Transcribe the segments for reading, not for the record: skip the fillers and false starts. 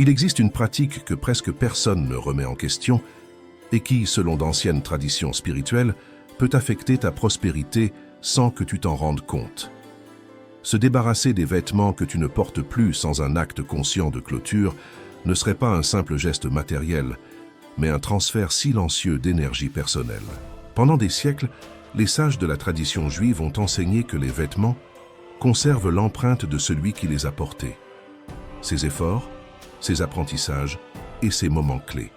Il existe une pratique que presque personne ne remet en question et qui, selon d'anciennes traditions spirituelles, peut affecter ta prospérité sans que tu t'en rendes compte. Se débarrasser des vêtements que tu ne portes plus sans un acte conscient de clôture ne serait pas un simple geste matériel, mais un transfert silencieux d'énergie personnelle. Pendant des siècles, les sages de la tradition juive ont enseigné que les vêtements conservent l'empreinte de celui qui les a portés, ses efforts, ses apprentissages et ses moments clés.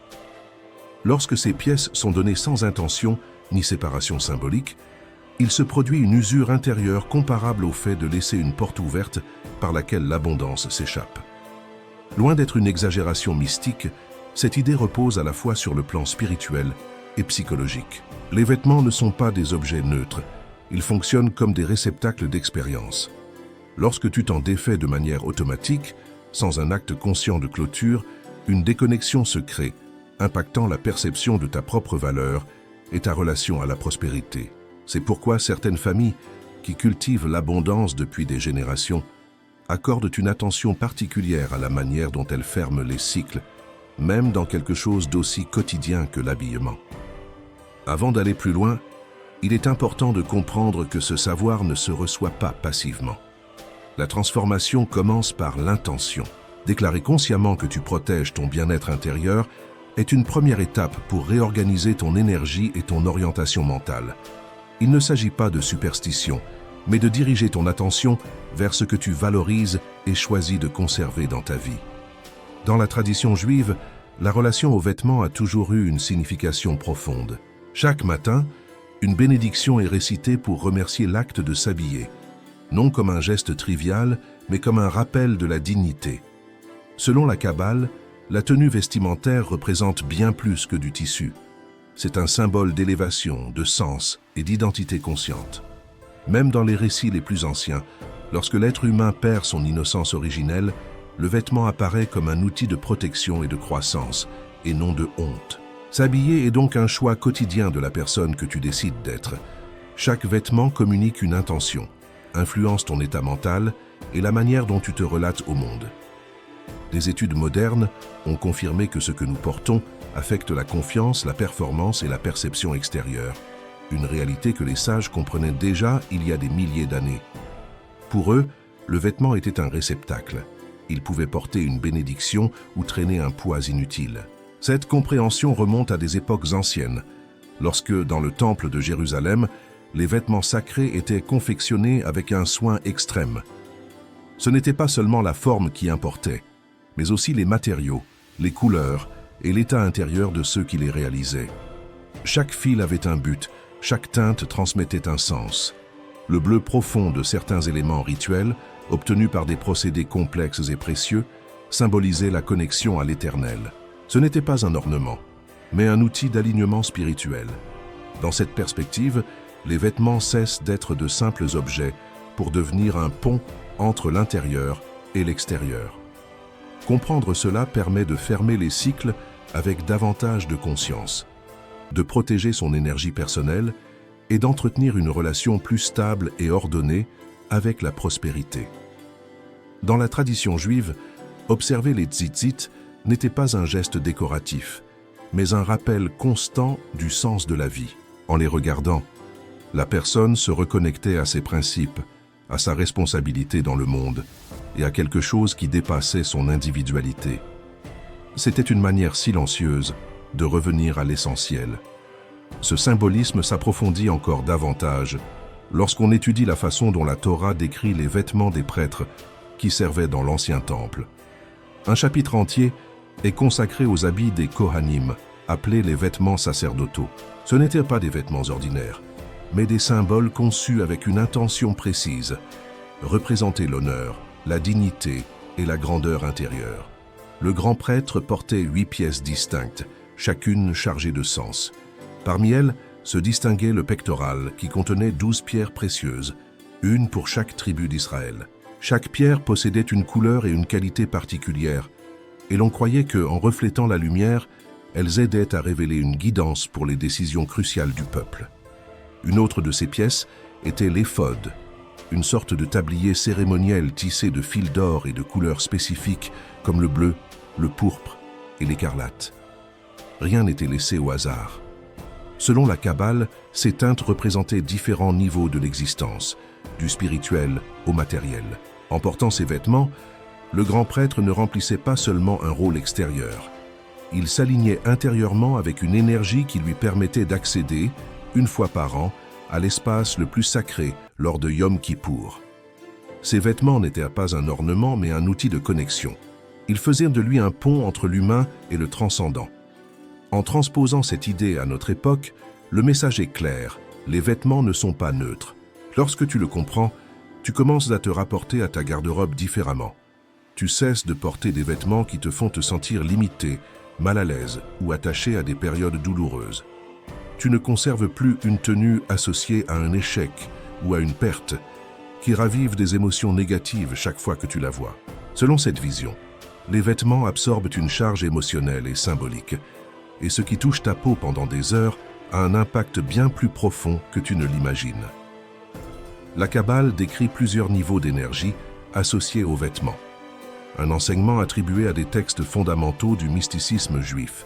Lorsque ces pièces sont données sans intention ni séparation symbolique, il se produit une usure intérieure comparable au fait de laisser une porte ouverte par laquelle l'abondance s'échappe. Loin d'être une exagération mystique, cette idée repose à la fois sur le plan spirituel et psychologique. Les vêtements ne sont pas des objets neutres, ils fonctionnent comme des réceptacles d'expérience. Lorsque tu t'en défais de manière automatique, sans un acte conscient de clôture, une déconnexion se crée, impactant la perception de ta propre valeur et ta relation à la prospérité. C'est pourquoi certaines familles, qui cultivent l'abondance depuis des générations, accordent une attention particulière à la manière dont elles ferment les cycles, même dans quelque chose d'aussi quotidien que l'habillement. Avant d'aller plus loin, il est important de comprendre que ce savoir ne se reçoit pas passivement. La transformation commence par l'intention. Déclarer consciemment que tu protèges ton bien-être intérieur est une première étape pour réorganiser ton énergie et ton orientation mentale. Il ne s'agit pas de superstition, mais de diriger ton attention vers ce que tu valorises et choisis de conserver dans ta vie. Dans la tradition juive, la relation aux vêtements a toujours eu une signification profonde. Chaque matin, une bénédiction est récitée pour remercier l'acte de s'habiller, non comme un geste trivial, mais comme un rappel de la dignité. Selon la Kabbale, la tenue vestimentaire représente bien plus que du tissu. C'est un symbole d'élévation, de sens et d'identité consciente. Même dans les récits les plus anciens, lorsque l'être humain perd son innocence originelle, le vêtement apparaît comme un outil de protection et de croissance, et non de honte. S'habiller est donc un choix quotidien de la personne que tu décides d'être. Chaque vêtement communique une intention, influence ton état mental et la manière dont tu te relates au monde. Des études modernes ont confirmé que ce que nous portons affecte la confiance, la performance et la perception extérieure, une réalité que les sages comprenaient déjà il y a des milliers d'années. Pour eux, le vêtement était un réceptacle. Il pouvait porter une bénédiction ou traîner un poids inutile. Cette compréhension remonte à des époques anciennes, lorsque, dans le temple de Jérusalem, les vêtements sacrés étaient confectionnés avec un soin extrême. Ce n'était pas seulement la forme qui importait, mais aussi les matériaux, les couleurs et l'état intérieur de ceux qui les réalisaient. Chaque fil avait un but, chaque teinte transmettait un sens. Le bleu profond de certains éléments rituels, obtenus par des procédés complexes et précieux, symbolisait la connexion à l'éternel. Ce n'était pas un ornement, mais un outil d'alignement spirituel. Dans cette perspective, les vêtements cessent d'être de simples objets pour devenir un pont entre l'intérieur et l'extérieur. Comprendre cela permet de fermer les cycles avec davantage de conscience, de protéger son énergie personnelle et d'entretenir une relation plus stable et ordonnée avec la prospérité. Dans la tradition juive, observer les tzitzit n'était pas un geste décoratif, mais un rappel constant du sens de la vie. En les regardant, la personne se reconnectait à ses principes, à sa responsabilité dans le monde et à quelque chose qui dépassait son individualité. C'était une manière silencieuse de revenir à l'essentiel. Ce symbolisme s'approfondit encore davantage lorsqu'on étudie la façon dont la Torah décrit les vêtements des prêtres qui servaient dans l'Ancien Temple. Un chapitre entier est consacré aux habits des Kohanim, appelés les vêtements sacerdotaux. Ce n'étaient pas des vêtements ordinaires, mais des symboles conçus avec une intention précise, représenter l'honneur, la dignité et la grandeur intérieure. Le grand prêtre portait 8 pièces distinctes, chacune chargée de sens. Parmi elles, se distinguait le pectoral qui contenait 12 pierres précieuses, une pour chaque tribu d'Israël. Chaque pierre possédait une couleur et une qualité particulière, et l'on croyait qu'en reflétant la lumière, elles aidaient à révéler une guidance pour les décisions cruciales du peuple. Une autre de ces pièces était l'éphod, une sorte de tablier cérémoniel tissé de fils d'or et de couleurs spécifiques comme le bleu, le pourpre et l'écarlate. Rien n'était laissé au hasard. Selon la Kabbale, ces teintes représentaient différents niveaux de l'existence, du spirituel au matériel. En portant ces vêtements, le grand prêtre ne remplissait pas seulement un rôle extérieur. Il s'alignait intérieurement avec une énergie qui lui permettait d'accéder, une fois par an, à l'espace le plus sacré lors de Yom Kippour. Ces vêtements n'étaient pas un ornement mais un outil de connexion. Ils faisaient de lui un pont entre l'humain et le transcendant. En transposant cette idée à notre époque, le message est clair, les vêtements ne sont pas neutres. Lorsque tu le comprends, tu commences à te rapporter à ta garde-robe différemment. Tu cesses de porter des vêtements qui te font te sentir limité, mal à l'aise ou attaché à des périodes douloureuses. Tu ne conserves plus une tenue associée à un échec ou à une perte qui ravive des émotions négatives chaque fois que tu la vois. Selon cette vision, les vêtements absorbent une charge émotionnelle et symbolique, et ce qui touche ta peau pendant des heures a un impact bien plus profond que tu ne l'imagines. La Kabbale décrit plusieurs niveaux d'énergie associés aux vêtements. Un enseignement attribué à des textes fondamentaux du mysticisme juif.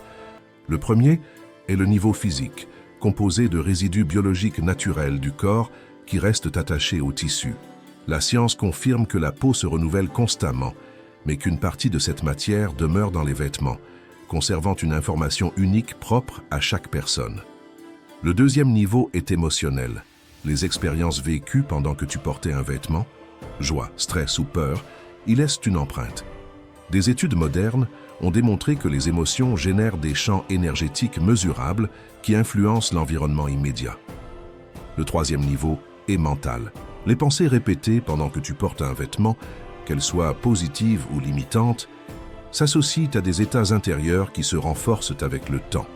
Le premier est le niveau physique, composé de résidus biologiques naturels du corps qui restent attachés au tissu. La science confirme que la peau se renouvelle constamment, mais qu'une partie de cette matière demeure dans les vêtements, conservant une information unique propre à chaque personne. Le deuxième niveau est émotionnel. Les expériences vécues pendant que tu portais un vêtement, joie, stress ou peur, y laissent une empreinte. Des études modernes ont démontré que les émotions génèrent des champs énergétiques mesurables qui influencent l'environnement immédiat. Le troisième niveau est mental. Les pensées répétées pendant que tu portes un vêtement, qu'elles soient positives ou limitantes, s'associent à des états intérieurs qui se renforcent avec le temps.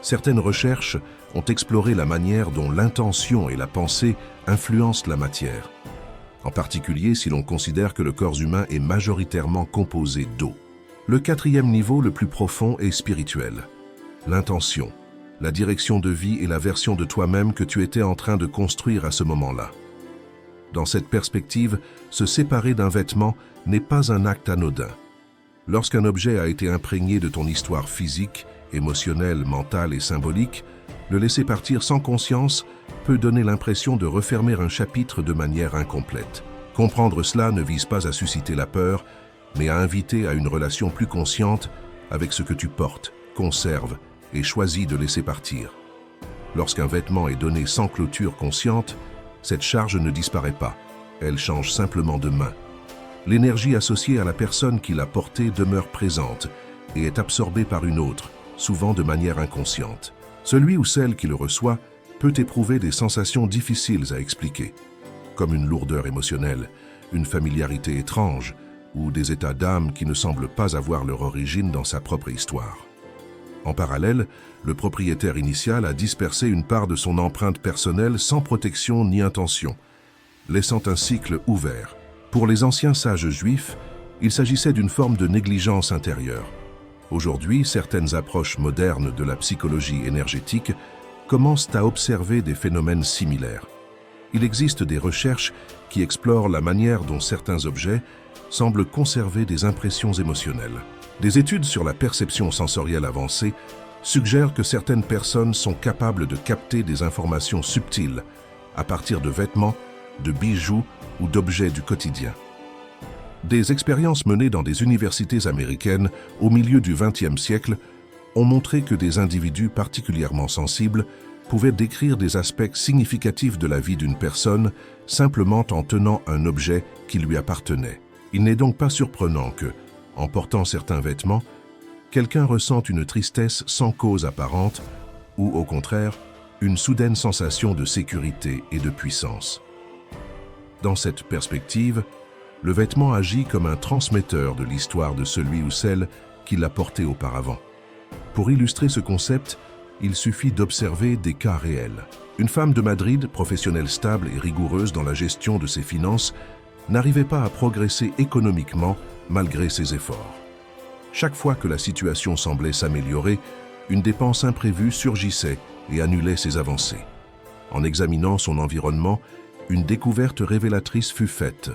Certaines recherches ont exploré la manière dont l'intention et la pensée influencent la matière, en particulier si l'on considère que le corps humain est majoritairement composé d'eau. Le quatrième niveau le plus profond est spirituel. L'intention, la direction de vie et la version de toi-même que tu étais en train de construire à ce moment-là. Dans cette perspective, se séparer d'un vêtement n'est pas un acte anodin. Lorsqu'un objet a été imprégné de ton histoire physique, émotionnelle, mentale et symbolique, le laisser partir sans conscience peut donner l'impression de refermer un chapitre de manière incomplète. Comprendre cela ne vise pas à susciter la peur, mais à inviter à une relation plus consciente avec ce que tu portes, conserves et choisis de laisser partir. Lorsqu'un vêtement est donné sans clôture consciente, cette charge ne disparaît pas, elle change simplement de main. L'énergie associée à la personne qui l'a portée demeure présente et est absorbée par une autre, souvent de manière inconsciente. Celui ou celle qui le reçoit peut éprouver des sensations difficiles à expliquer, comme une lourdeur émotionnelle, une familiarité étrange ou des états d'âme qui ne semblent pas avoir leur origine dans sa propre histoire. En parallèle, le propriétaire initial a dispersé une part de son empreinte personnelle sans protection ni intention, laissant un cycle ouvert. Pour les anciens sages juifs, il s'agissait d'une forme de négligence intérieure. Aujourd'hui, certaines approches modernes de la psychologie énergétique commencent à observer des phénomènes similaires. Il existe des recherches qui explorent la manière dont certains objets semblent conserver des impressions émotionnelles. Des études sur la perception sensorielle avancée suggèrent que certaines personnes sont capables de capter des informations subtiles à partir de vêtements, de bijoux ou d'objets du quotidien. Des expériences menées dans des universités américaines au milieu du XXe siècle ont montré que des individus particulièrement sensibles pouvaient décrire des aspects significatifs de la vie d'une personne simplement en tenant un objet qui lui appartenait. Il n'est donc pas surprenant que, en portant certains vêtements, quelqu'un ressente une tristesse sans cause apparente ou, au contraire, une soudaine sensation de sécurité et de puissance. Dans cette perspective, le vêtement agit comme un transmetteur de l'histoire de celui ou celle qui l'a porté auparavant. Pour illustrer ce concept, il suffit d'observer des cas réels. Une femme de Madrid, professionnelle stable et rigoureuse dans la gestion de ses finances, n'arrivait pas à progresser économiquement malgré ses efforts. Chaque fois que la situation semblait s'améliorer, une dépense imprévue surgissait et annulait ses avancées. En examinant son environnement, une découverte révélatrice fut faite.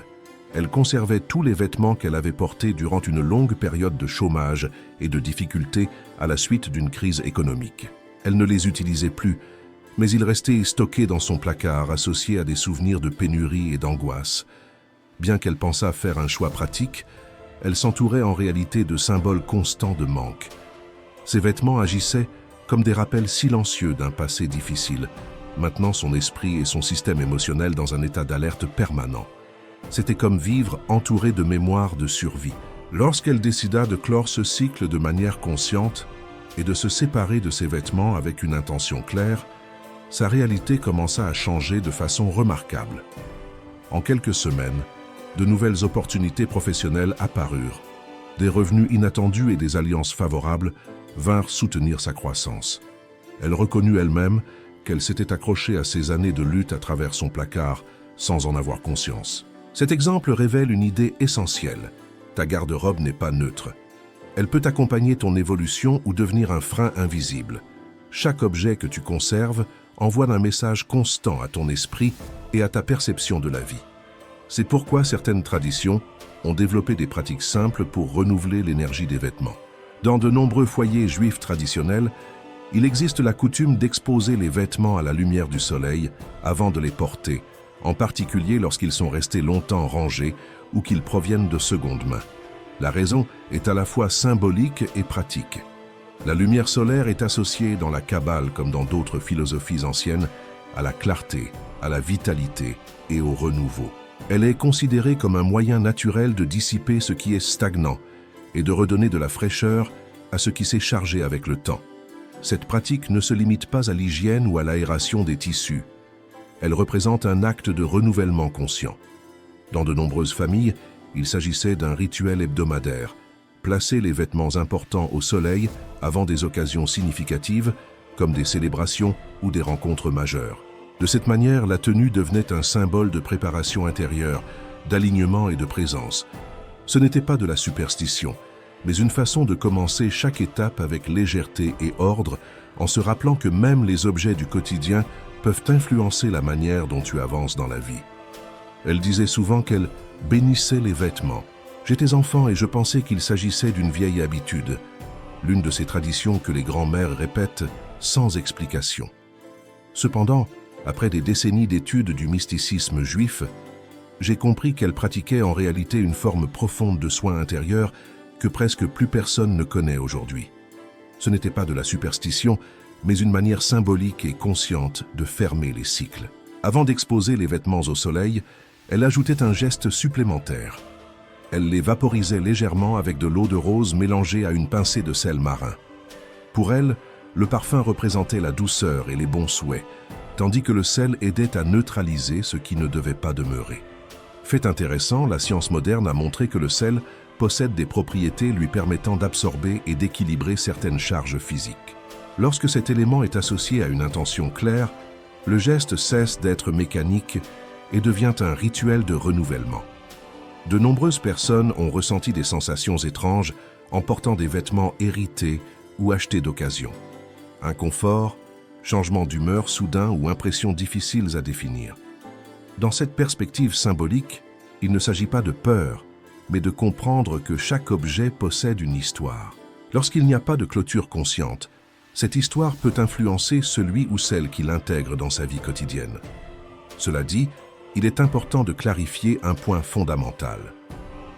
Elle conservait tous les vêtements qu'elle avait portés durant une longue période de chômage et de difficultés à la suite d'une crise économique. Elle ne les utilisait plus, mais ils restaient stockés dans son placard, associés à des souvenirs de pénurie et d'angoisse. Bien qu'elle pensât faire un choix pratique, elle s'entourait en réalité de symboles constants de manque. Ces vêtements agissaient comme des rappels silencieux d'un passé difficile, maintenant son esprit et son système émotionnel dans un état d'alerte permanent. C'était comme vivre entouré de mémoires de survie. Lorsqu'elle décida de clore ce cycle de manière consciente et de se séparer de ses vêtements avec une intention claire, sa réalité commença à changer de façon remarquable. En quelques semaines, de nouvelles opportunités professionnelles apparurent. Des revenus inattendus et des alliances favorables vinrent soutenir sa croissance. Elle reconnut elle-même qu'elle s'était accrochée à ses années de lutte à travers son placard sans en avoir conscience. Cet exemple révèle une idée essentielle. Ta garde-robe n'est pas neutre. Elle peut accompagner ton évolution ou devenir un frein invisible. Chaque objet que tu conserves envoie un message constant à ton esprit et à ta perception de la vie. C'est pourquoi certaines traditions ont développé des pratiques simples pour renouveler l'énergie des vêtements. Dans de nombreux foyers juifs traditionnels, il existe la coutume d'exposer les vêtements à la lumière du soleil avant de les porter, en particulier lorsqu'ils sont restés longtemps rangés ou qu'ils proviennent de seconde main. La raison est à la fois symbolique et pratique. La lumière solaire est associée dans la Kabbale comme dans d'autres philosophies anciennes à la clarté, à la vitalité et au renouveau. Elle est considérée comme un moyen naturel de dissiper ce qui est stagnant et de redonner de la fraîcheur à ce qui s'est chargé avec le temps. Cette pratique ne se limite pas à l'hygiène ou à l'aération des tissus. Elle représente un acte de renouvellement conscient. Dans de nombreuses familles, il s'agissait d'un rituel hebdomadaire. Placer les vêtements importants au soleil avant des occasions significatives, comme des célébrations ou des rencontres majeures. De cette manière, la tenue devenait un symbole de préparation intérieure, d'alignement et de présence. Ce n'était pas de la superstition, mais une façon de commencer chaque étape avec légèreté et ordre, en se rappelant que même les objets du quotidien peuvent influencer la manière dont tu avances dans la vie. Elle disait souvent qu'elle bénissait les vêtements. J'étais enfant et je pensais qu'il s'agissait d'une vieille habitude, l'une de ces traditions que les grands-mères répètent sans explication. Cependant, après des décennies d'études du mysticisme juif, j'ai compris qu'elle pratiquait en réalité une forme profonde de soin intérieur que presque plus personne ne connaît aujourd'hui. Ce n'était pas de la superstition, mais une manière symbolique et consciente de fermer les cycles. Avant d'exposer les vêtements au soleil, elle ajoutait un geste supplémentaire. Elle les vaporisait légèrement avec de l'eau de rose mélangée à une pincée de sel marin. Pour elle, le parfum représentait la douceur et les bons souhaits, tandis que le sel aidait à neutraliser ce qui ne devait pas demeurer. Fait intéressant, la science moderne a montré que le sel possède des propriétés lui permettant d'absorber et d'équilibrer certaines charges physiques. Lorsque cet élément est associé à une intention claire, le geste cesse d'être mécanique et devient un rituel de renouvellement. De nombreuses personnes ont ressenti des sensations étranges en portant des vêtements hérités ou achetés d'occasion. Inconfort, changement d'humeur soudain ou impressions difficiles à définir. Dans cette perspective symbolique, il ne s'agit pas de peur, mais de comprendre que chaque objet possède une histoire. Lorsqu'il n'y a pas de clôture consciente, cette histoire peut influencer celui ou celle qui l'intègre dans sa vie quotidienne. Cela dit, il est important de clarifier un point fondamental.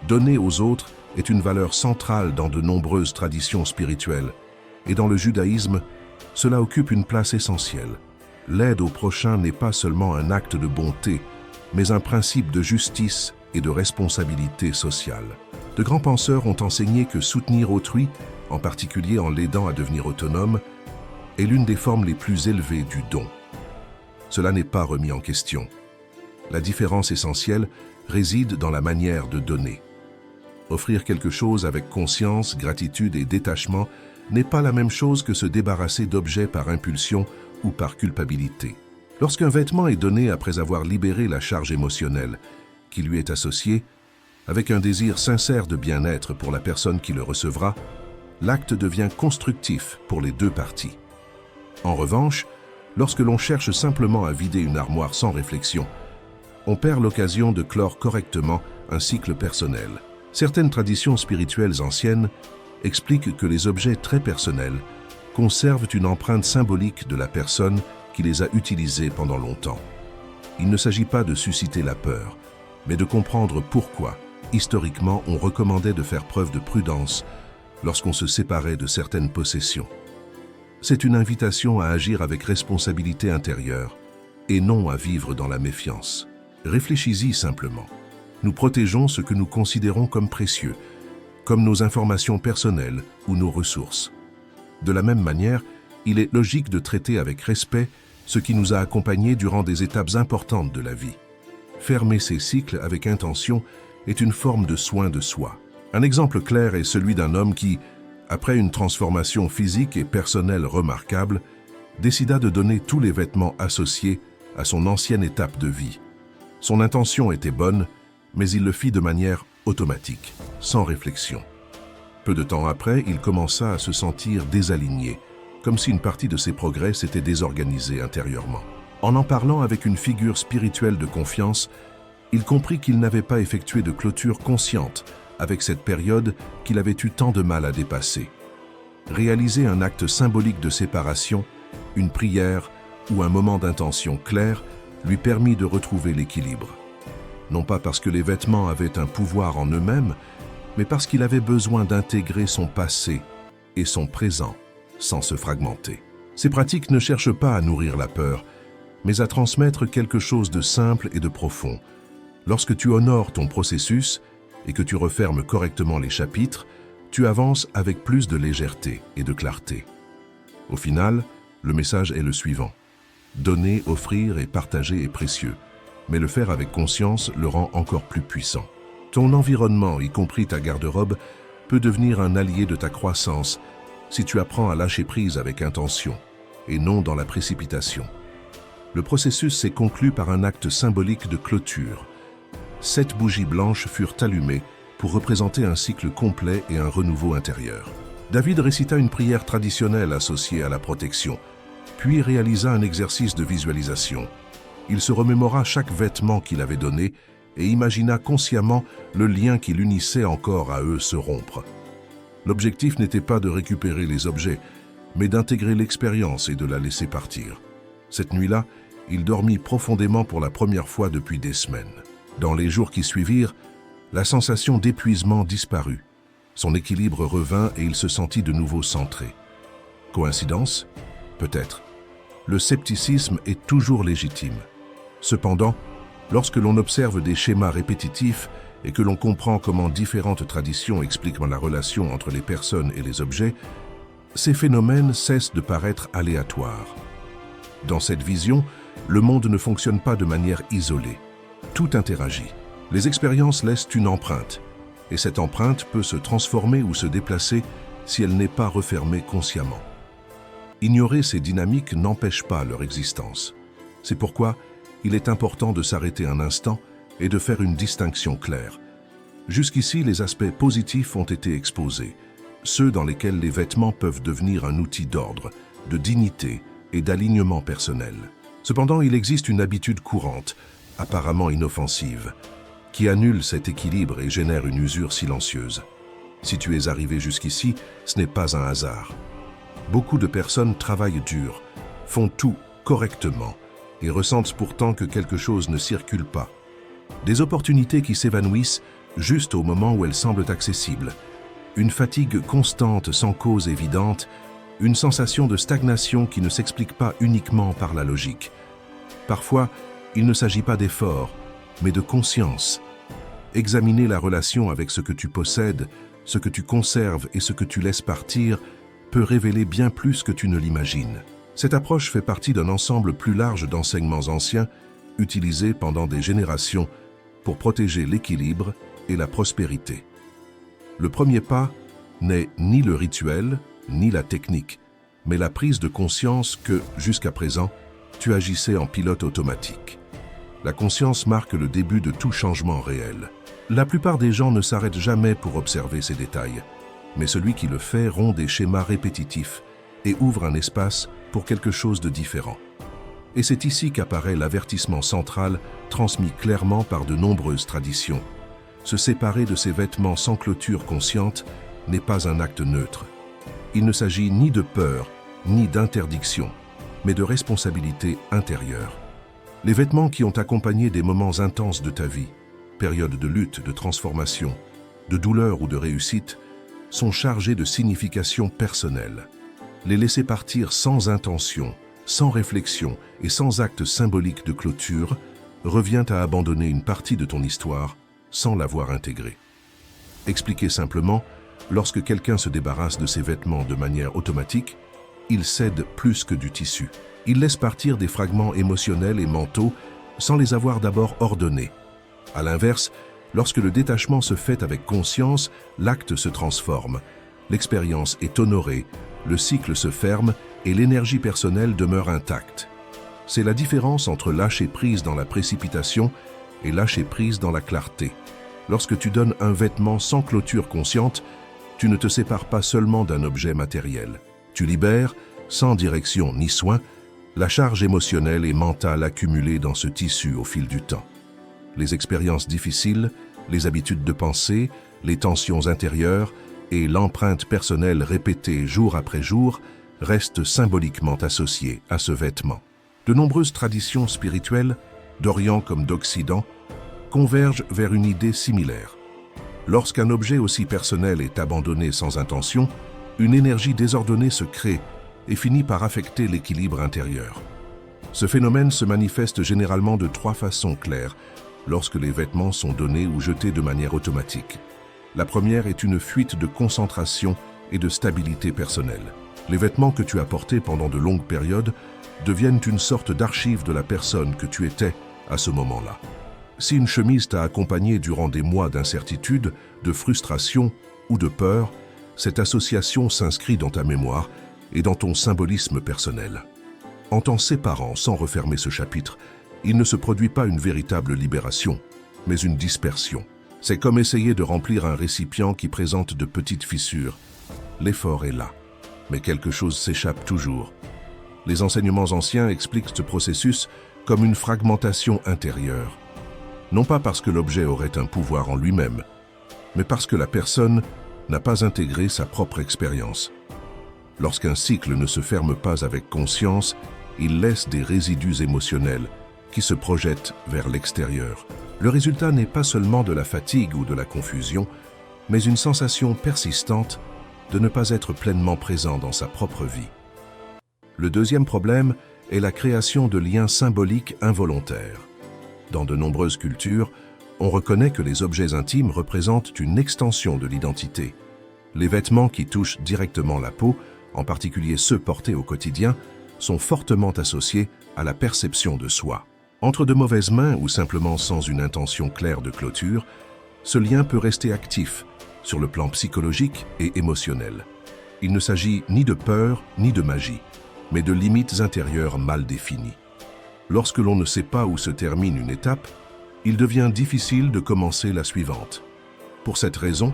Donner aux autres est une valeur centrale dans de nombreuses traditions spirituelles, et dans le judaïsme, cela occupe une place essentielle. L'aide au prochain n'est pas seulement un acte de bonté, mais un principe de justice et de responsabilité sociale. De grands penseurs ont enseigné que soutenir autrui, en particulier en l'aidant à devenir autonome, est l'une des formes les plus élevées du don. Cela n'est pas remis en question. La différence essentielle réside dans la manière de donner. Offrir quelque chose avec conscience, gratitude et détachement n'est pas la même chose que se débarrasser d'objets par impulsion ou par culpabilité. Lorsqu'un vêtement est donné après avoir libéré la charge émotionnelle qui lui est associée, avec un désir sincère de bien-être pour la personne qui le recevra, l'acte devient constructif pour les deux parties. En revanche, lorsque l'on cherche simplement à vider une armoire sans réflexion, on perd l'occasion de clore correctement un cycle personnel. Certaines traditions spirituelles anciennes expliquent que les objets très personnels conservent une empreinte symbolique de la personne qui les a utilisés pendant longtemps. Il ne s'agit pas de susciter la peur, mais de comprendre pourquoi, historiquement, on recommandait de faire preuve de prudence lorsqu'on se séparait de certaines possessions. C'est une invitation à agir avec responsabilité intérieure et non à vivre dans la méfiance. Réfléchis-y simplement. Nous protégeons ce que nous considérons comme précieux, comme nos informations personnelles ou nos ressources. De la même manière, il est logique de traiter avec respect ce qui nous a accompagnés durant des étapes importantes de la vie. Fermer ces cycles avec intention est une forme de soin de soi. Un exemple clair est celui d'un homme qui, après une transformation physique et personnelle remarquable, décida de donner tous les vêtements associés à son ancienne étape de vie. Son intention était bonne, mais il le fit de manière automatique, sans réflexion. Peu de temps après, il commença à se sentir désaligné, comme si une partie de ses progrès s'était désorganisée intérieurement. En parlant avec une figure spirituelle de confiance, il comprit qu'il n'avait pas effectué de clôture consciente avec cette période qu'il avait eu tant de mal à dépasser. Réaliser un acte symbolique de séparation, une prière ou un moment d'intention clair lui permit de retrouver l'équilibre. Non pas parce que les vêtements avaient un pouvoir en eux-mêmes, mais parce qu'il avait besoin d'intégrer son passé et son présent sans se fragmenter. Ces pratiques ne cherchent pas à nourrir la peur, mais à transmettre quelque chose de simple et de profond. Lorsque tu honores ton processus et que tu refermes correctement les chapitres, tu avances avec plus de légèreté et de clarté. Au final, le message est le suivant. Donner, offrir et partager est précieux, mais le faire avec conscience le rend encore plus puissant. Ton environnement, y compris ta garde-robe, peut devenir un allié de ta croissance si tu apprends à lâcher prise avec intention et non dans la précipitation. Le processus s'est conclu par un acte symbolique de clôture. 7 bougies blanches furent allumées pour représenter un cycle complet et un renouveau intérieur. David récita une prière traditionnelle associée à la protection, puis réalisa un exercice de visualisation. Il se remémora chaque vêtement qu'il avait donné et imagina consciemment le lien qui l'unissait encore à eux se rompre. L'objectif n'était pas de récupérer les objets, mais d'intégrer l'expérience et de la laisser partir. Cette nuit-là, il dormit profondément pour la première fois depuis des semaines. Dans les jours qui suivirent, la sensation d'épuisement disparut. Son équilibre revint et il se sentit de nouveau centré. Coïncidence? Peut-être. Le scepticisme est toujours légitime. Cependant, lorsque l'on observe des schémas répétitifs et que l'on comprend comment différentes traditions expliquent la relation entre les personnes et les objets, ces phénomènes cessent de paraître aléatoires. Dans cette vision, le monde ne fonctionne pas de manière isolée. Tout interagit. Les expériences laissent une empreinte, et cette empreinte peut se transformer ou se déplacer si elle n'est pas refermée consciemment. Ignorer ces dynamiques n'empêche pas leur existence. C'est pourquoi il est important de s'arrêter un instant et de faire une distinction claire. Jusqu'ici, les aspects positifs ont été exposés, ceux dans lesquels les vêtements peuvent devenir un outil d'ordre, de dignité et d'alignement personnel. Cependant, il existe une habitude courante, apparemment inoffensive, qui annule cet équilibre et génère une usure silencieuse. Si tu es arrivé jusqu'ici, ce n'est pas un hasard. Beaucoup de personnes travaillent dur, font tout correctement et ressentent pourtant que quelque chose ne circule pas. Des opportunités qui s'évanouissent juste au moment où elles semblent accessibles. Une fatigue constante sans cause évidente, une sensation de stagnation qui ne s'explique pas uniquement par la logique. Parfois, il ne s'agit pas d'effort, mais de conscience. Examiner la relation avec ce que tu possèdes, ce que tu conserves et ce que tu laisses partir peut révéler bien plus que tu ne l'imagines. Cette approche fait partie d'un ensemble plus large d'enseignements anciens utilisés pendant des générations pour protéger l'équilibre et la prospérité. Le premier pas n'est ni le rituel, ni la technique, mais la prise de conscience que, jusqu'à présent, tu agissais en pilote automatique. La conscience marque le début de tout changement réel. La plupart des gens ne s'arrêtent jamais pour observer ces détails, mais celui qui le fait rompt des schémas répétitifs et ouvre un espace pour quelque chose de différent. Et c'est ici qu'apparaît l'avertissement central transmis clairement par de nombreuses traditions. Se séparer de ses vêtements sans clôture consciente n'est pas un acte neutre. Il ne s'agit ni de peur, ni d'interdiction, mais de responsabilité intérieure. Les vêtements qui ont accompagné des moments intenses de ta vie, périodes de lutte, de transformation, de douleur ou de réussite, sont chargés de signification personnelle. Les laisser partir sans intention, sans réflexion et sans acte symbolique de clôture revient à abandonner une partie de ton histoire sans l'avoir intégrée. Expliquer simplement, lorsque quelqu'un se débarrasse de ses vêtements de manière automatique, il cède plus que du tissu. Il laisse partir des fragments émotionnels et mentaux sans les avoir d'abord ordonnés. À l'inverse, lorsque le détachement se fait avec conscience, l'acte se transforme. L'expérience est honorée, le cycle se ferme et l'énergie personnelle demeure intacte. C'est la différence entre lâcher prise dans la précipitation et lâcher prise dans la clarté. Lorsque tu donnes un vêtement sans clôture consciente, tu ne te sépares pas seulement d'un objet matériel. Tu libères, sans direction ni soin, la charge émotionnelle et mentale accumulée dans ce tissu au fil du temps. Les expériences difficiles, les habitudes de pensée, les tensions intérieures et l'empreinte personnelle répétée jour après jour restent symboliquement associées à ce vêtement. De nombreuses traditions spirituelles, d'Orient comme d'Occident, convergent vers une idée similaire. Lorsqu'un objet aussi personnel est abandonné sans intention, une énergie désordonnée se crée et finit par affecter l'équilibre intérieur. Ce phénomène se manifeste généralement de 3 façons claires lorsque les vêtements sont donnés ou jetés de manière automatique. La première est une fuite de concentration et de stabilité personnelle. Les vêtements que tu as portés pendant de longues périodes deviennent une sorte d'archive de la personne que tu étais à ce moment-là. Si une chemise t'a accompagné durant des mois d'incertitude, de frustration ou de peur, cette association s'inscrit dans ta mémoire et dans ton symbolisme personnel. En t'en séparant sans refermer ce chapitre, il ne se produit pas une véritable libération, mais une dispersion. C'est comme essayer de remplir un récipient qui présente de petites fissures. L'effort est là, mais quelque chose s'échappe toujours. Les enseignements anciens expliquent ce processus comme une fragmentation intérieure. Non pas parce que l'objet aurait un pouvoir en lui-même, mais parce que la personne n'a pas intégré sa propre expérience. Lorsqu'un cycle ne se ferme pas avec conscience, il laisse des résidus émotionnels qui se projettent vers l'extérieur. Le résultat n'est pas seulement de la fatigue ou de la confusion, mais une sensation persistante de ne pas être pleinement présent dans sa propre vie. Le deuxième problème est la création de liens symboliques involontaires. Dans de nombreuses cultures, on reconnaît que les objets intimes représentent une extension de l'identité. Les vêtements qui touchent directement la peau, en particulier ceux portés au quotidien, sont fortement associés à la perception de soi. Entre de mauvaises mains ou simplement sans une intention claire de clôture, ce lien peut rester actif sur le plan psychologique et émotionnel. Il ne s'agit ni de peur ni de magie, mais de limites intérieures mal définies. Lorsque l'on ne sait pas où se termine une étape, il devient difficile de commencer la suivante. Pour cette raison,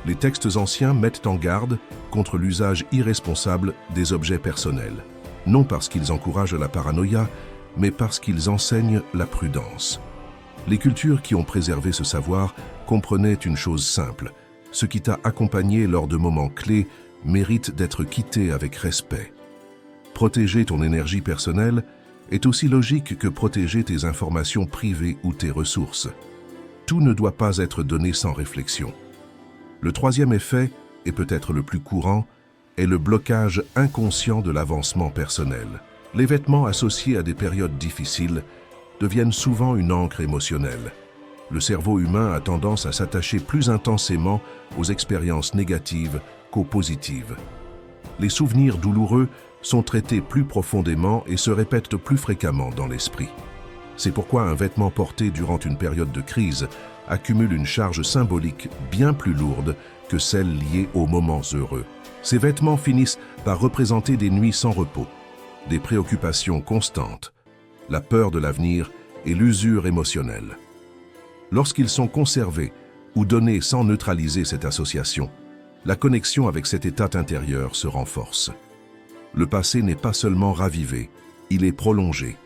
les textes anciens mettent en garde contre l'usage irresponsable des objets personnels, non parce qu'ils encouragent la paranoïa, mais parce qu'ils enseignent la prudence. Les cultures qui ont préservé ce savoir comprenaient une chose simple: ce qui t'a accompagné lors de moments clés mérite d'être quitté avec respect. Protéger ton énergie personnelle est aussi logique que protéger tes informations privées ou tes ressources. Tout ne doit pas être donné sans réflexion. Le troisième effet, et peut-être le plus courant, est le blocage inconscient de l'avancement personnel. Les vêtements associés à des périodes difficiles deviennent souvent une ancre émotionnelle. Le cerveau humain a tendance à s'attacher plus intensément aux expériences négatives qu'aux positives. Les souvenirs douloureux sont traités plus profondément et se répètent plus fréquemment dans l'esprit. C'est pourquoi un vêtement porté durant une période de crise accumule une charge symbolique bien plus lourde que celle liée aux moments heureux. Ces vêtements finissent par représenter des nuits sans repos, des préoccupations constantes, la peur de l'avenir et l'usure émotionnelle. Lorsqu'ils sont conservés ou donnés sans neutraliser cette association, la connexion avec cet état intérieur se renforce. Le passé n'est pas seulement ravivé, il est prolongé.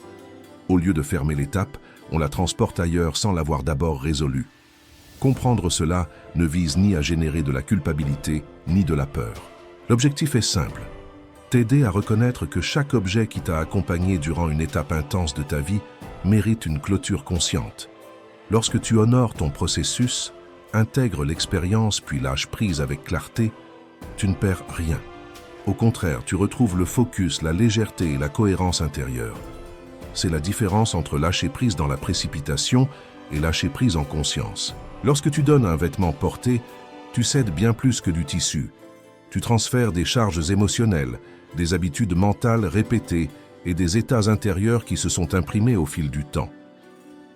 Au lieu de fermer l'étape, on la transporte ailleurs sans l'avoir d'abord résolue. Comprendre cela ne vise ni à générer de la culpabilité, ni de la peur. L'objectif est simple, t'aider à reconnaître que chaque objet qui t'a accompagné durant une étape intense de ta vie mérite une clôture consciente. Lorsque tu honores ton processus, intègres l'expérience puis lâches prise avec clarté, tu ne perds rien. Au contraire, tu retrouves le focus, la légèreté et la cohérence intérieure. C'est la différence entre lâcher prise dans la précipitation et lâcher prise en conscience. Lorsque tu donnes un vêtement porté, tu cèdes bien plus que du tissu. Tu transfères des charges émotionnelles, des habitudes mentales répétées et des états intérieurs qui se sont imprimés au fil du temps.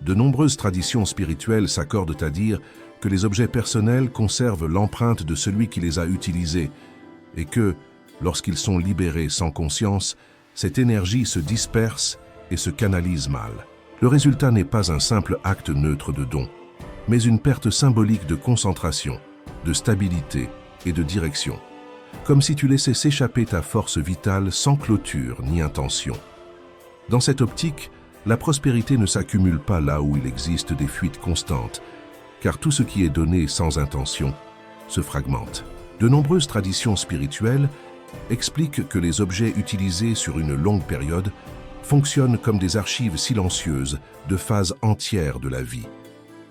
De nombreuses traditions spirituelles s'accordent à dire que les objets personnels conservent l'empreinte de celui qui les a utilisés et que, lorsqu'ils sont libérés sans conscience, cette énergie se disperse et se canalise mal. Le résultat n'est pas un simple acte neutre de don, mais une perte symbolique de concentration, de stabilité et de direction, comme si tu laissais s'échapper ta force vitale sans clôture ni intention. Dans cette optique, la prospérité ne s'accumule pas là où il existe des fuites constantes, car tout ce qui est donné sans intention se fragmente. De nombreuses traditions spirituelles expliquent que les objets utilisés sur une longue période fonctionnent comme des archives silencieuses de phases entières de la vie.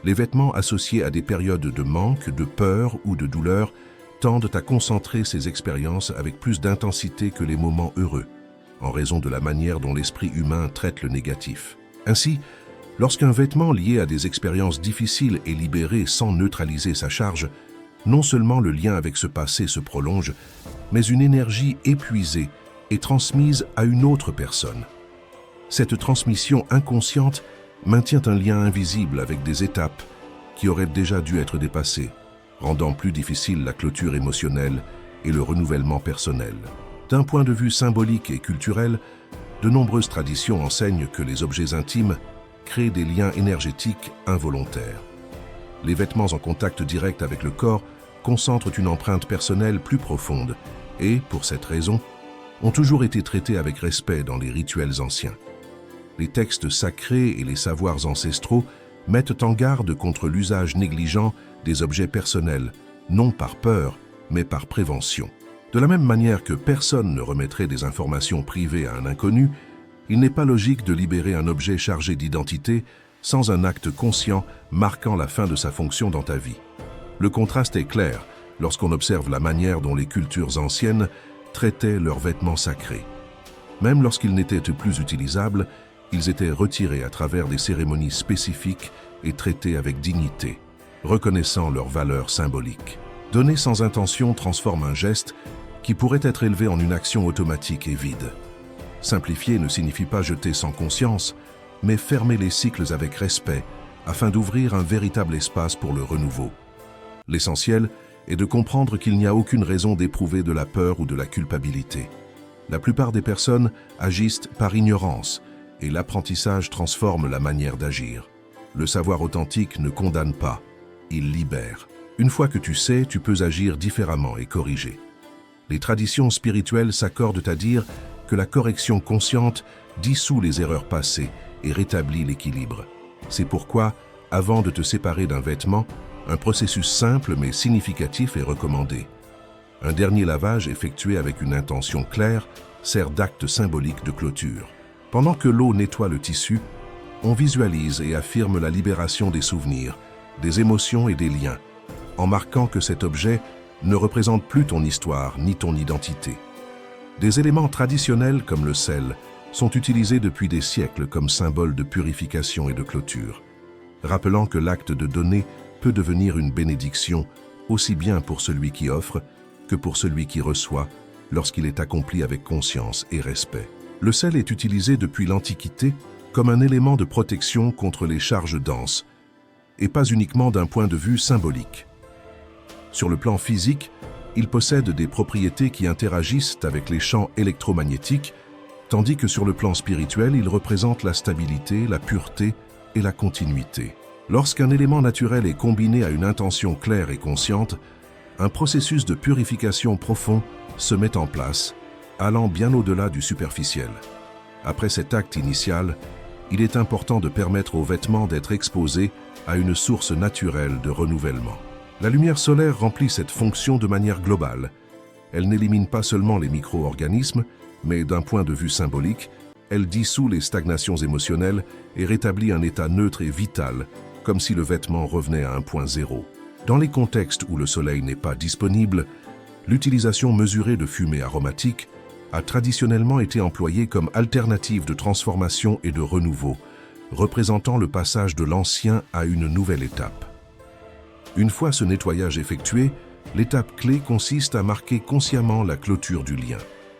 Les vêtements associés à des périodes de manque, de peur ou de douleur tendent à concentrer ces expériences avec plus d'intensité que les moments heureux, en raison de la manière dont l'esprit humain traite le négatif. Ainsi, lorsqu'un vêtement lié à des expériences difficiles est libéré sans neutraliser sa charge, non seulement le lien avec ce passé se prolonge, mais une énergie épuisée est transmise à une autre personne. Cette transmission inconsciente maintient un lien invisible avec des étapes qui auraient déjà dû être dépassées, rendant plus difficile la clôture émotionnelle et le renouvellement personnel. D'un point de vue symbolique et culturel, de nombreuses traditions enseignent que les objets intimes créent des liens énergétiques involontaires. Les vêtements en contact direct avec le corps concentrent une empreinte personnelle plus profonde et, pour cette raison, ont toujours été traités avec respect dans les rituels anciens. Les textes sacrés et les savoirs ancestraux mettent en garde contre l'usage négligent des objets personnels, non par peur, mais par prévention. De la même manière que personne ne remettrait des informations privées à un inconnu, il n'est pas logique de libérer un objet chargé d'identité sans un acte conscient marquant la fin de sa fonction dans ta vie. Le contraste est clair lorsqu'on observe la manière dont les cultures anciennes traitaient leurs vêtements sacrés. Même lorsqu'ils n'étaient plus utilisables, ils étaient retirés à travers des cérémonies spécifiques et traités avec dignité, reconnaissant leur valeur symbolique. Donner sans intention transforme un geste qui pourrait être élevé en une action automatique et vide. Simplifier ne signifie pas jeter sans conscience, mais fermer les cycles avec respect afin d'ouvrir un véritable espace pour le renouveau. L'essentiel est de comprendre qu'il n'y a aucune raison d'éprouver de la peur ou de la culpabilité. La plupart des personnes agissent par ignorance et l'apprentissage transforme la manière d'agir. Le savoir authentique ne condamne pas, il libère. Une fois que tu sais, tu peux agir différemment et corriger. Les traditions spirituelles s'accordent à dire que la correction consciente dissout les erreurs passées et rétablit l'équilibre. C'est pourquoi, avant de te séparer d'un vêtement, un processus simple mais significatif est recommandé. Un dernier lavage effectué avec une intention claire sert d'acte symbolique de clôture. Pendant que l'eau nettoie le tissu, on visualise et affirme la libération des souvenirs, des émotions et des liens, en marquant que cet objet ne représente plus ton histoire ni ton identité. Des éléments traditionnels comme le sel sont utilisés depuis des siècles comme symbole de purification et de clôture, rappelant que l'acte de donner peut devenir une bénédiction aussi bien pour celui qui offre que pour celui qui reçoit lorsqu'il est accompli avec conscience et respect. Le sel est utilisé depuis l'Antiquité comme un élément de protection contre les charges denses, et pas uniquement d'un point de vue symbolique. Sur le plan physique, il possède des propriétés qui interagissent avec les champs électromagnétiques, tandis que sur le plan spirituel, il représente la stabilité, la pureté et la continuité. Lorsqu'un élément naturel est combiné à une intention claire et consciente, un processus de purification profond se met en place, allant bien au-delà du superficiel. Après cet acte initial, il est important de permettre aux vêtements d'être exposés à une source naturelle de renouvellement. La lumière solaire remplit cette fonction de manière globale. Elle n'élimine pas seulement les micro-organismes, mais d'un point de vue symbolique, elle dissout les stagnations émotionnelles et rétablit un état neutre et vital, comme si le vêtement revenait à un point zéro. Dans les contextes où le soleil n'est pas disponible, l'utilisation mesurée de fumée aromatique a traditionnellement été employée comme alternative de transformation et de renouveau, représentant le passage de l'ancien à une nouvelle étape. Une fois ce nettoyage effectué, l'étape clé consiste à marquer consciemment la clôture du lien.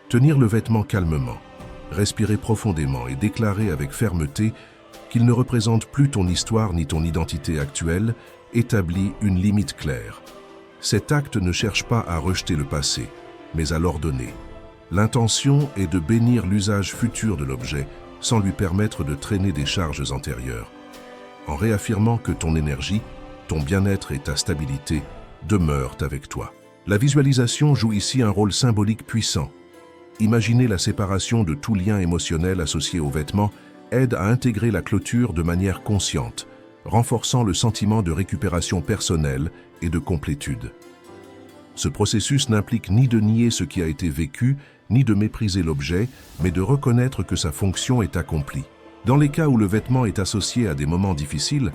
Tenir le vêtement calmement, respirer profondément et déclarer avec fermeté qu'il ne représente plus ton histoire ni ton identité actuelle établit une limite claire. Cet acte ne cherche pas à rejeter le passé, mais à l'ordonner. L'intention est de bénir l'usage futur de l'objet sans lui permettre de traîner des charges antérieures, en réaffirmant que ton énergie, ton bien-être et ta stabilité demeurent avec toi. La visualisation joue ici un rôle symbolique puissant. Imaginer la séparation de tout lien émotionnel associé aux vêtements aide à intégrer la clôture de manière consciente, renforçant le sentiment de récupération personnelle et de complétude. Ce processus n'implique ni de nier ce qui a été vécu, ni de mépriser l'objet, mais de reconnaître que sa fonction est accomplie. Dans les cas où le vêtement est associé à des moments difficiles,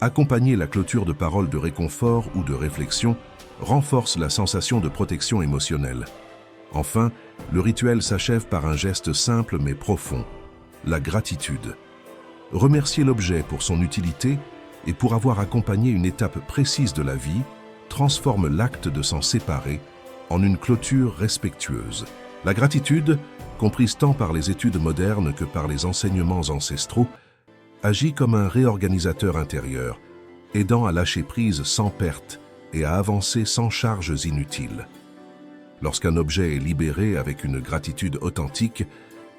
accompagner la clôture de paroles de réconfort ou de réflexion renforce la sensation de protection émotionnelle. Enfin, le rituel s'achève par un geste simple mais profond, la gratitude. Remercier l'objet pour son utilité et pour avoir accompagné une étape précise de la vie transforme l'acte de s'en séparer en une clôture respectueuse. La gratitude, comprise tant par les études modernes que par les enseignements ancestraux, agit comme un réorganisateur intérieur, aidant à lâcher prise sans perte et à avancer sans charges inutiles. Lorsqu'un objet est libéré avec une gratitude authentique,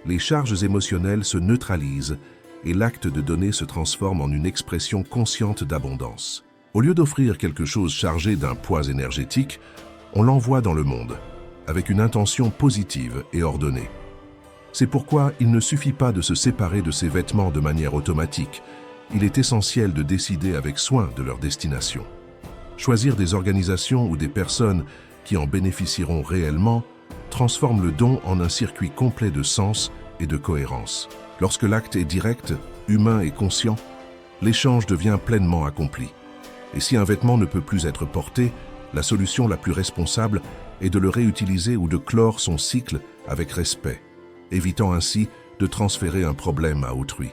les charges émotionnelles se neutralisent et l'acte de donner se transforme en une expression consciente d'abondance. Au lieu d'offrir quelque chose chargé d'un poids énergétique, on l'envoie dans le monde, avec une intention positive et ordonnée. C'est pourquoi il ne suffit pas de se séparer de ses vêtements de manière automatique. Il est essentiel de décider avec soin de leur destination. Choisir des organisations ou des personnes qui en bénéficieront réellement transforme le don en un circuit complet de sens et de cohérence. Lorsque l'acte est direct, humain et conscient, l'échange devient pleinement accompli. Et si un vêtement ne peut plus être porté, la solution la plus responsable est de le réutiliser ou de clore son cycle avec respect, évitant ainsi de transférer un problème à autrui.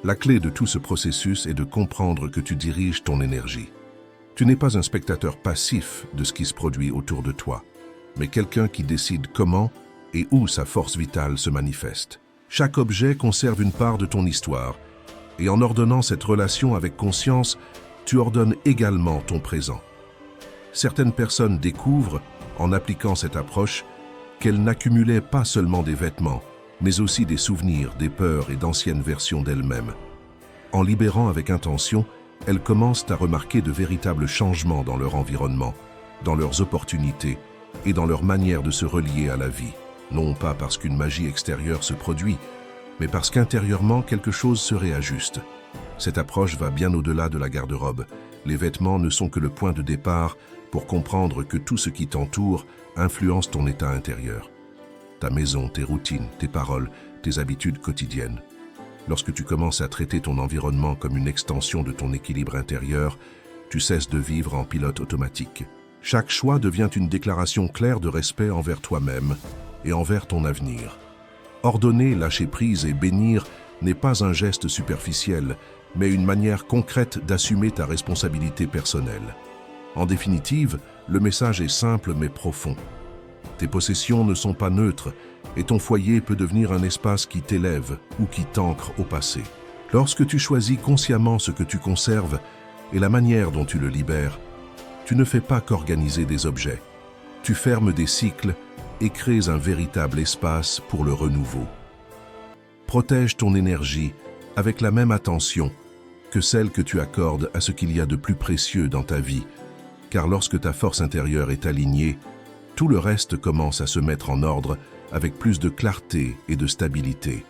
La clé de tout ce processus est de comprendre que tu diriges ton énergie. Tu n'es pas un spectateur passif de ce qui se produit autour de toi, mais quelqu'un qui décide comment et où sa force vitale se manifeste. Chaque objet conserve une part de ton histoire, et en ordonnant cette relation avec conscience, tu ordonnes également ton présent. Certaines personnes découvrent, en appliquant cette approche, qu'elles n'accumulaient pas seulement des vêtements, mais aussi des souvenirs, des peurs et d'anciennes versions d'elles-mêmes. En libérant avec intention, elles commencent à remarquer de véritables changements dans leur environnement, dans leurs opportunités et dans leur manière de se relier à la vie. Non pas parce qu'une magie extérieure se produit, mais parce qu'intérieurement quelque chose se réajuste. Cette approche va bien au-delà de la garde-robe. Les vêtements ne sont que le point de départ pour comprendre que tout ce qui t'entoure influence ton état intérieur. Ta maison, tes routines, tes paroles, tes habitudes quotidiennes. Lorsque tu commences à traiter ton environnement comme une extension de ton équilibre intérieur, tu cesses de vivre en pilote automatique. Chaque choix devient une déclaration claire de respect envers toi-même et envers ton avenir. Ordonner, lâcher prise et bénir n'est pas un geste superficiel, mais une manière concrète d'assumer ta responsabilité personnelle. En définitive, le message est simple mais profond. Tes possessions ne sont pas neutres et ton foyer peut devenir un espace qui t'élève ou qui t'ancre au passé. Lorsque tu choisis consciemment ce que tu conserves et la manière dont tu le libères, tu ne fais pas qu'organiser des objets. Tu fermes des cycles et crées un véritable espace pour le renouveau. Protège ton énergie avec la même attention que celle que tu accordes à ce qu'il y a de plus précieux dans ta vie, car lorsque ta force intérieure est alignée, tout le reste commence à se mettre en ordre avec plus de clarté et de stabilité.